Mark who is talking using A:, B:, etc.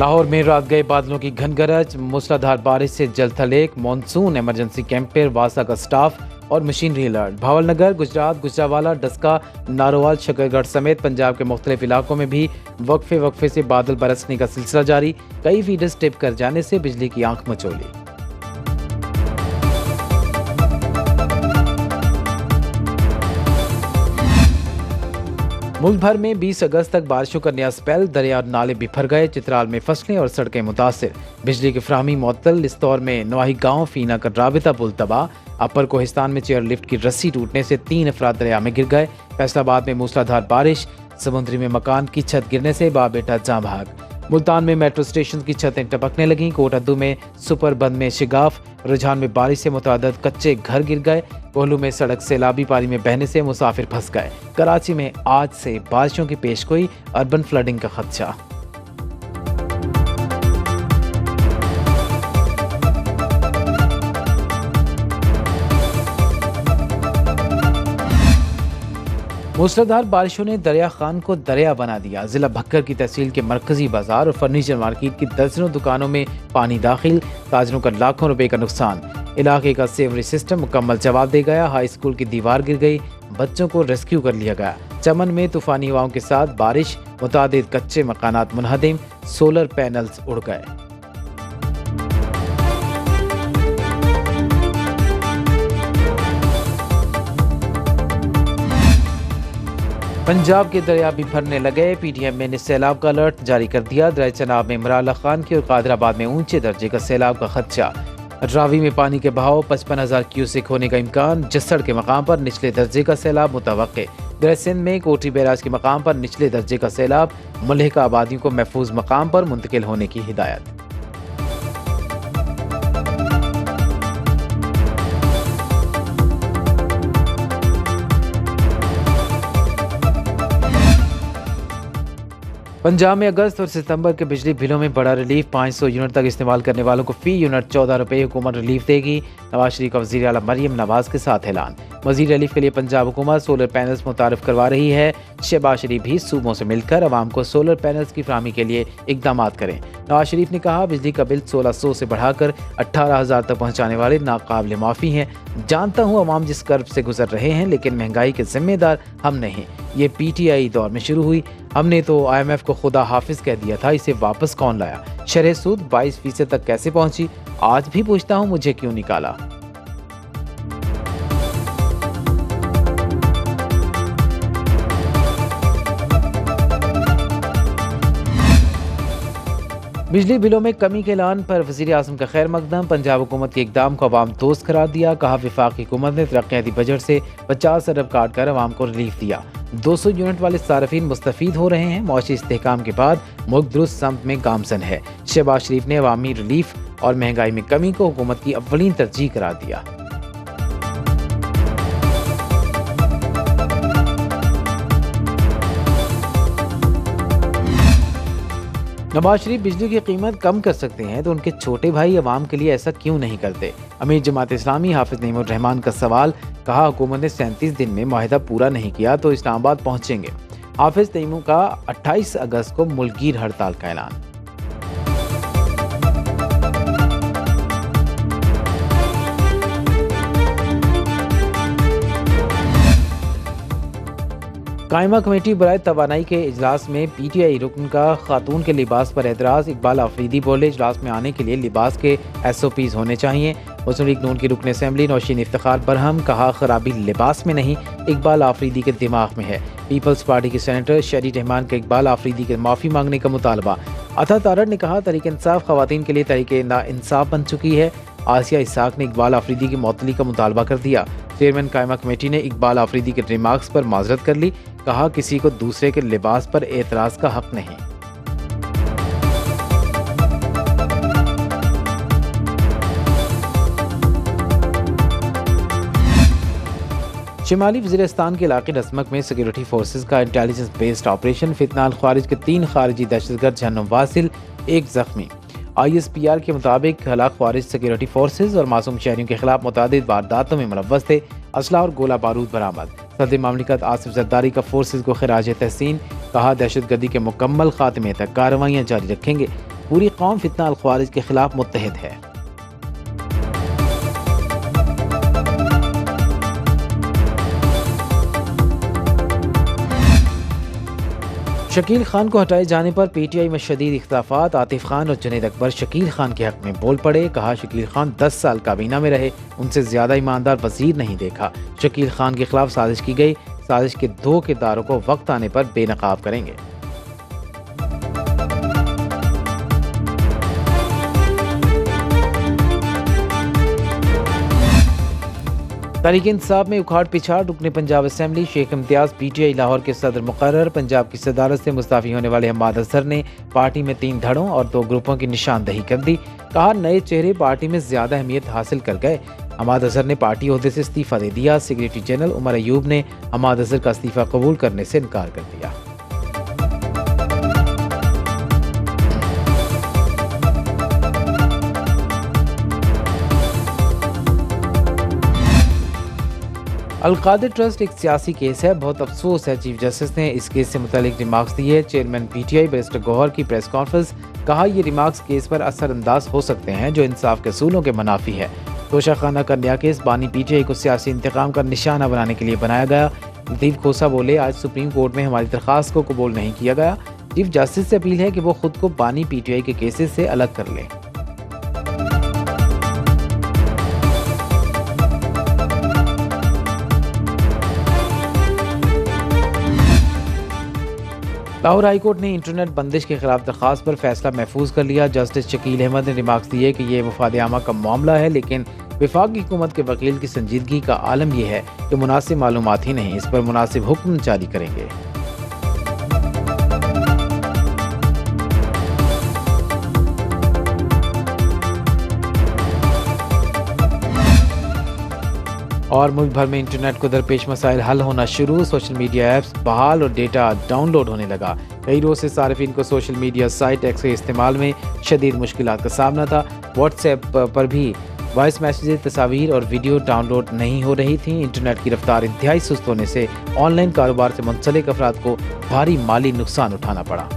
A: लाहौर में रात गए बादलों की घन गरज, मूसलाधार बारिश से जलथल एक, मानसून इमरजेंसी कैंप पर वासा का स्टाफ और मशीनरी अलर्ट। भावलनगर, गुजरात, गुजरावाला, डस्का, नारोवाल, शकरगढ़ समेत पंजाब के मुख्तलिफ इलाकों में भी वक्फे से बादल बरसने का सिलसिला जारी। कई फीडर्स टिप कर जाने से बिजली की आंख मचोली। मुल्क भर में 20 अगस्त तक बारिशों का नया स्पेल, दरिया और नाले बिफर गए। चित्राल में फसलें और सड़कें मुतासिर, बिजली की फ्राहमी मुअत्तल। लिस्तौर में नवाही गांव फीना का राबिता पुल तबाह। अपर कोहिस्तान में चेयर लिफ्ट की रस्सी टूटने से 3 अफराद दरिया में गिर गए। फैसलाबाद में मूसलाधार बारिश, समुद्री में मकान की छत गिरने से बाप बेटा जाँ भाग। मुल्तान में मेट्रो स्टेशन की छतें टपकने लगीं। कोटअद्दू में सुपर बंद में शिगाफ। रुझान में बारिश से मुतअद्दिद कच्चे घर गिर गए। कोहलू में सड़क सैलाबी पानी में बहने से मुसाफिर फंस गए। कराची में आज से बारिशों की पेशगोई, अर्बन फ्लडिंग का खदशा। मूसलाधार बारिशों ने दरिया खान को दरिया बना दिया। जिला भक्कर की तहसील के मरकजी बाजार और फर्नीचर मार्केट की दर्जनों दुकानों में पानी दाखिल, ताजरों का लाखों रुपए का नुकसान। इलाके का सेवरेज सिस्टम मुकम्मल जवाब दे गया। हाई स्कूल की दीवार गिर गई, बच्चों को रेस्क्यू कर लिया गया। चमन में तूफानी हवाओं के साथ बारिश, मुतादिद कच्चे मकानात मुनहदिम, सोलर पैनल्स उड़ गए। पंजाब के दरिया भी भरने लगे। पीटीएम ने सैलाब का अलर्ट जारी कर दिया। दरिया चनाब में इमरान खान की और कादराबाद में ऊंचे दर्जे का सैलाब का खदशा। रावी में पानी के बहाव 55,000 क्यूसेक होने का इम्कान। जस्सड़ के मकाम पर निचले दर्जे का सैलाब मुतवक्के। दरिया सिंध में कोटरी बैराज के मकाम पर निचले दर्जे का सैलाब। मुल्हिका आबादियों को महफूज मकाम पर मुंतकिल होने की हिदायत। पंजाब में अगस्त और सितंबर के बिजली बिलों में बड़ा रिलीफ। 500 यूनिट तक इस्तेमाल करने वालों को फी यूनिट 14 रुपये हुकूमत रिलीफ देगी। नवाज शरीफ का वज़ीर आला मरियम नवाज के साथ ऐलान। मज़ीद रिलीफ के लिए पंजाब हुकूमत सोलर पैनल्स मुतारिफ करवा रही है। शहबाज शरीफ भी सूबों से मिलकर अवाम को सोलर पैनल्स की फराहमी के लिए इकदाम करें। नवाज शरीफ ने कहा, बिजली का बिल 1600 से बढ़ाकर 18,000 तक पहुँचाने वाले नाकाबिल माफ़ी हैं। जानता हूँ अवाम जिस कर्ब से गुजर रहे हैं, लेकिन महंगाई के जिम्मेदार हम नहीं। ये PTI दौर में शुरू हुई। हमने तो IMF को खुदा हाफिज कह दिया था, इसे वापस कौन लाया? शरह सूद 22% तक कैसे पहुंची? आज भी पूछता हूं, मुझे क्यों निकाला? बिजली बिलों में कमी के ऐलान पर वज़ीर आज़म का खैर मकदम। पंजाब हुकूमत के इक़दाम को अवाम दोस्त करार दिया। कहा, वफाकी हुकूमत ने तरक्याती बजट से 50 अरब काट कर अवाम को रिलीफ दिया। 200 यूनिट वाले सार्फिन मुस्तफ़ीद हो रहे हैं। मुआशी इस्तेहकाम के बाद मुल्क दुरुस्त समत में गामजन है। शहबाज शरीफ ने अवामी रिलीफ और महंगाई में कमी को हुकूमत की अव्वलीन तरजीह करार दिया। नवाज शरीफ बिजली की कीमत कम कर सकते हैं तो उनके छोटे भाई अवाम के लिए ऐसा क्यों नहीं करते? अमीर जमात इस्लामी हाफिज नईमुर रहमान का सवाल। कहा, हुकूमत ने 37 दिन में मुआहिदा पूरा नहीं किया तो इस्लामाबाद पहुंचेंगे। हाफिज नईमुर का 28 अगस्त को मुल्कगीर हड़ताल का ऐलान। कायमा कमेटी बराए तवानाई के इजलास में PTI रुकन का खातून के लिबास पर एतराज़। इकबाल आफरीदी बोले, इजलास में आने के लिए लिबास के SOPs होने चाहिए। मुस्लिम लीग नून की रुकन असेंबली नौशीन इफ्तिखार बरहम। कहा, खराबी लिबास में नहीं, इकबाल आफरीदी के दिमाग में है। पीपल्स पार्टी के सेनेटर शरी रहमान का इकबाल आफरीदी के माफ़ी मांगने का मुतालबा। अता तारड़ ने कहा, तहरीक इंसाफ खवातीन के लिए तहरीक नाइंसाफ बन चुकी है। आसिया इसाक ने इकबाल आफरीदी की मअतली का मुतालबा कर दिया। चेयरमैन कायमा कमेटी ने इकबाल आफरीदी के रिमार्क्स पर माजरत कर ली। कहा, किसी को दूसरे के लिबास पर एतराज़ का हक नहीं। शिमाली वज़ीरिस्तान के इलाके नस्मक में सिक्योरिटी फोर्सेज का इंटेलिजेंस बेस्ड ऑपरेशन। फितनाल खारिज के 3 खारिजी दहशतगर्द जहन्नुम वासिल, 1 जख्मी। ISPR के मुताबिक हलाक खारिज सिक्योरिटी फोर्सेज और मासूम शहरियों के खिलाफ मुतादिद वारदातों में मुलव्वस थे। असला और गोला बारूद बरामद। सदर मामलिकत आसिफ जरदारी का फोर्सेज को खिराज तहसीन। कहा, दहशतगर्दी के मुकम्मल खात्मे तक कार्रवाइयाँ जारी रखेंगे। पूरी कौम फितना अल ख्वारिज के खिलाफ मुत्तहिद है। शकील खान को हटाए जाने पर पीटीआई में शदीद इख्तिलाफात। आतिफ खान और जुनैद अकबर शकील खान के हक में बोल पड़े। कहा, शकील खान 10 साल काबीना में रहे, उनसे ज्यादा ईमानदार वजीर नहीं देखा। शकील खान के खिलाफ साजिश की गई। साजिश के 2 किरदारों को वक्त आने पर बेनकाब करेंगे। तहरीक इंसाफ में उखाड़ पिछाड़। रुकने पंजाब असेंबली शेख इम्तियाज पीटीआई लाहौर के सदर मुकर्रर। पंजाब की सदारत से मुस्ताफी होने वाले हम्माद अजहर ने पार्टी में 3 धड़ों और 2 ग्रुपों की निशानदही कर दी। कहा, नए चेहरे पार्टी में ज्यादा अहमियत हासिल कर गए। हम्माद अजहर ने पार्टी ओहदे से इस्तीफा दे दिया। सेक्रेटरी जनरल उमर अयूब ने हम्माद अजहर का इस्तीफा कबूल करने से इनकार कर दिया। अलकादिर ट्रस्ट एक सियासी केस है, बहुत अफसोस है। चीफ जस्टिस ने इस केस से मुतालिक रिमार्क्स दिए। चेयरमैन पीटीआई बैरिस्टर गौहर की प्रेस कॉन्फ्रेंस। कहा, ये रिमार्क्स केस पर असरअंदाज हो सकते हैं जो इंसाफ के असूलों के मुनाफी है। तोशाखाना का नया केस बानी पीटीआई को सियासी इंतकाम का निशाना बनाने के लिए बनाया गया। लतीफ खोसा बोले, आज सुप्रीम कोर्ट में हमारी दरख्वास्त को कबूल नहीं किया गया। चीफ जस्टिस से अपील है कि वो खुद को बानी पीटीआई के केसेस से अलग कर लें। लाहौर हाईकोर्ट ने इंटरनेट बंदिश के खिलाफ दरख्वास्त पर फैसला महफूज कर लिया। जस्टिस शकील अहमद ने रिमार्क्स दिए कि यह वफाद आमा का मामला है, लेकिन वफाकी हुकूमत के वकील की संजीदगी का आलम यह है कि मुनासिब मालूमात ही नहीं, इस पर मुनासिब हुक्म जारी करेंगे। और मुल्क भर में इंटरनेट को दरपेश मसाइल हल होना शुरू। सोशल मीडिया ऐप्स बहाल और डेटा डाउनलोड होने लगा। कई रोज से सार्फिन को सोशल मीडिया साइट एक्स के इस्तेमाल में शदीद मुश्किलात का सामना था। व्हाट्सएप पर भी वॉइस मैसेजेस, तस्वीर और वीडियो डाउनलोड नहीं हो रही थी। इंटरनेट की रफ्तार इंतहाई सुस्त होने से ऑनलाइन कारोबार से मुंसलिक अफराद को भारी माली नुकसान उठाना पड़ा।